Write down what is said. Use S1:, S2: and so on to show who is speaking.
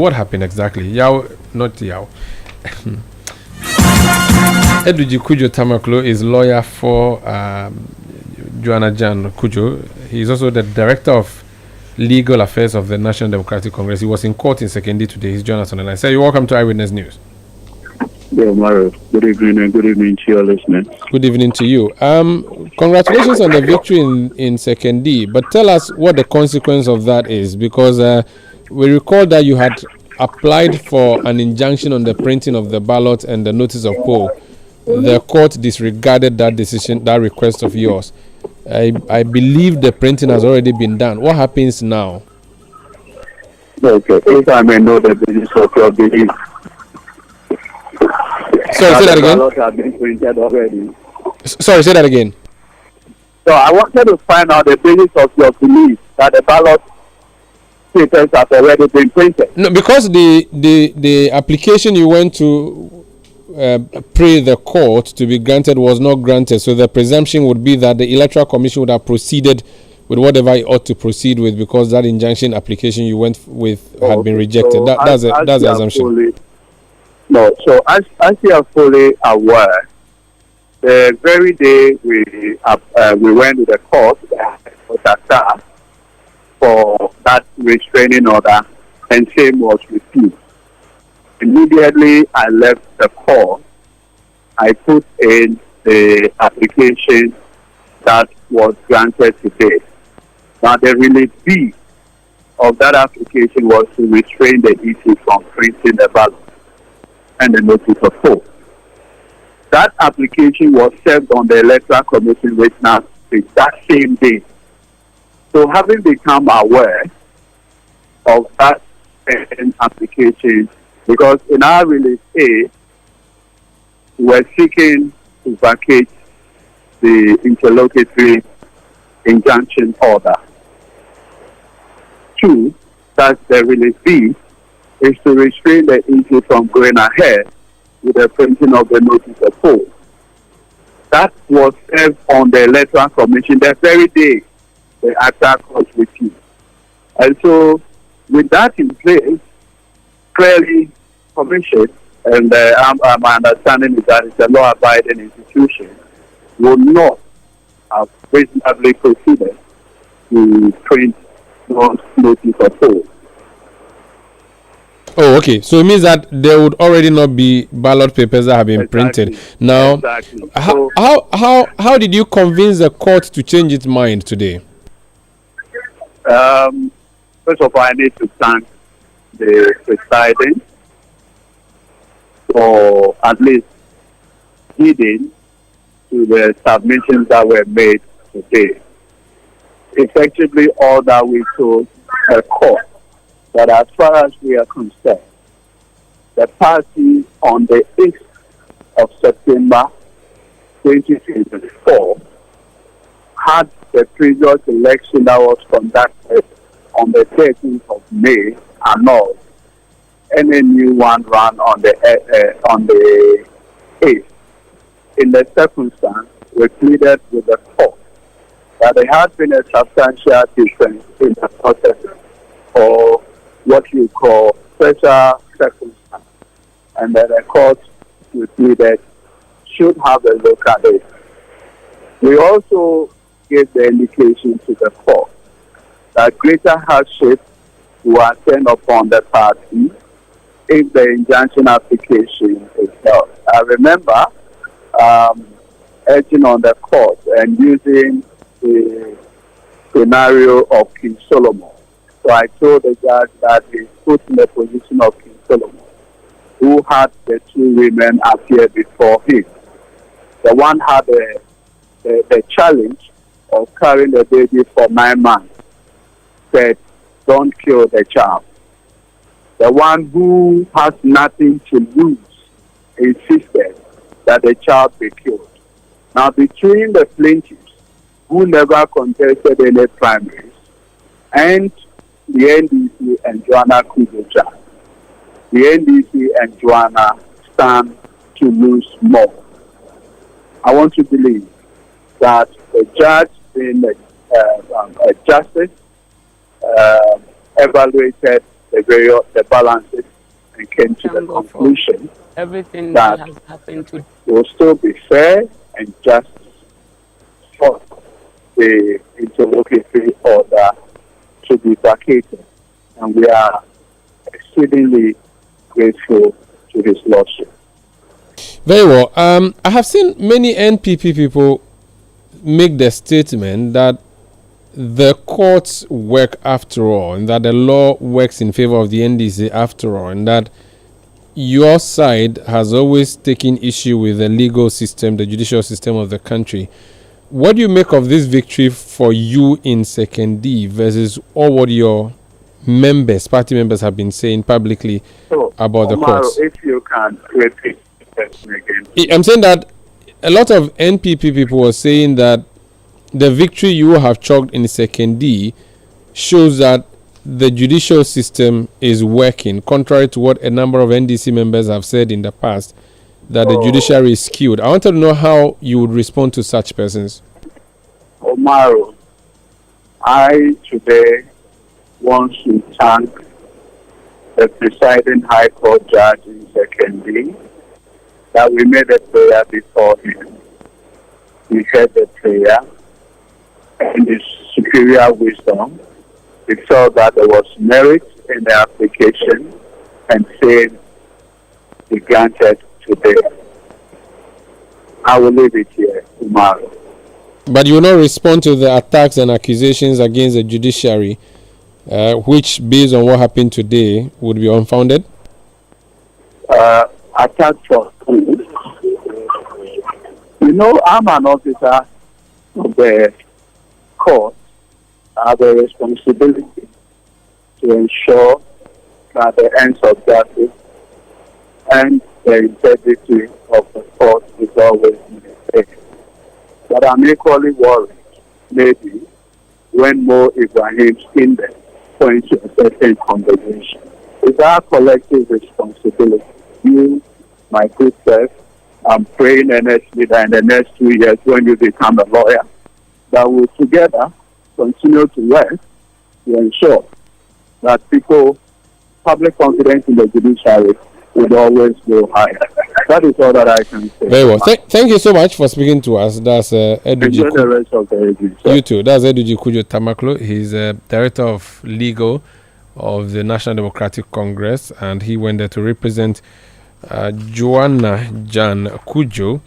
S1: What happened exactly? Yao, not Yao. Edudzie Tamakloe is lawyer for Joana Gyan Kujo. He is also the director of legal affairs of the National Democratic Congress. He was in court in Sekendi today. He's joining us on the line. Sir, you're welcome to Eyewitness News.
S2: Yeah, Mario. Good evening and good evening to your listeners.
S1: Good evening to you. Congratulations on the victory in Sekendi, but tell us what the consequence of that is, because we recall that you had applied for an injunction on the printing of the ballot and the notice of poll. The court disregarded that decision, that request of yours. I believe the printing has already been done. What happens now?
S2: Okay, if I may know the basis of your belief.
S1: Sorry, say that again.
S2: The ballot has been printed already.
S1: Sorry, say that again.
S2: So I wanted to find out the basis of your belief that the ballot papers have already been printed.
S1: No, because the application you went to pray the court to be granted was not granted, so the presumption would be that the Electoral Commission would have proceeded with whatever it ought to proceed with, because that injunction application you went with had been rejected.
S2: So
S1: That's the assumption.
S2: So as you are fully aware, the very day we went to the court for that restraining order, and same was refused. Immediately I left the court, I put in the application that was granted today. Now the relief B of that application was to restrain the EC from printing the ballot and the notice of poll. That application was served on the Electoral Commission witness that same day. So having become aware of that application, because in our release A, we're seeking to vacate the interlocutory injunction order. 2, that's the release B, is to restrain the EC from going ahead with the printing of the notice of poll. That was served on the Electoral Commission the very day the actual court refused. And so, with that in place, clearly, Commission, and my understanding is that it's a law-abiding institution, will not have reasonably proceeded to print notice of poll.
S1: Oh, okay. So it means that there would already not be ballot papers that have been printed. Now, how did you convince the court to change its mind today?
S2: First of all, I need to thank the presiding for at least heeding to the submissions that were made today. Effectively, all that we told the court, that as far as we are concerned, the party on the 8th of September 2024 had the previous election that was conducted on the 13th of May annulled, and a new one run on the 8th. In the circumstance, we pleaded with the court that there had been a substantial difference in the process, or what you call special circumstance, and that the court, we pleaded, should have a look at it. We also gave the indication to the court that greater hardship will attend upon the party if the injunction application is held. I remember urging on the court and using the scenario of King Solomon. So I told the judge that he put in the position of King Solomon, who had the 2 women appear before him. The one had the challenge of carrying the baby for 9 months, said, don't kill the child. The one who has nothing to lose insisted that the child be killed. Now, between the plaintiffs, who never contested any primaries, and the NDC and Joana Kujoja, the NDC and Joana stand to lose more. I want to believe that the judge, being a justice, evaluated the balances and came to the conclusion
S3: everything
S2: that
S3: has happened to
S2: will still be fair and just for the interlocutory order to be vacated. And we are exceedingly grateful to his lordship.
S1: Very well. I have seen many NPP people make the statement that the courts work after all, and that the law works in favor of the NDC after all, and that your side has always taken issue with the legal system, the judicial system of the country. What do you make of this victory for you in Second D versus all what your party members have been saying publicly about the courts?
S2: If you can repeat the question again.
S1: I'm saying that a lot of NPP people were saying that the victory you have chalked in Second D shows that the judicial system is working, contrary to what a number of NDC members have said in the past, that the judiciary is skewed. I wanted to know how you would respond to such persons.
S2: Omaro, I today want to thank the presiding High Court judge in Second D that we made a prayer before him. He heard the prayer and his superior wisdom. We felt that there was merit in the application and said we granted today. I will leave it here tomorrow.
S1: But you will not respond to the attacks and accusations against the judiciary, which, based on what happened today, would be unfounded?
S2: Attack for who? You know, I'm an officer of the court. I have a responsibility to ensure that the ends of justice and the integrity of the court is always maintained. But I'm equally worried, maybe, when Mo Ibrahim's index points to a certain conversation. It's our collective responsibility. You, my good self, I'm praying earnestly that in the next 2 years, when you become a lawyer, that we'll together continue to work to ensure that public confidence in the judiciary would always go higher. That is all that I can say.
S1: Very well. Thank you so much for speaking to us. That's Edudzie.
S2: Enjoy the rest of the evening.
S1: You too. That's Edudzie Tamakloe. He's Director of Legal of the National Democratic Congress, and he went there to represent Joana Gyan Kujo.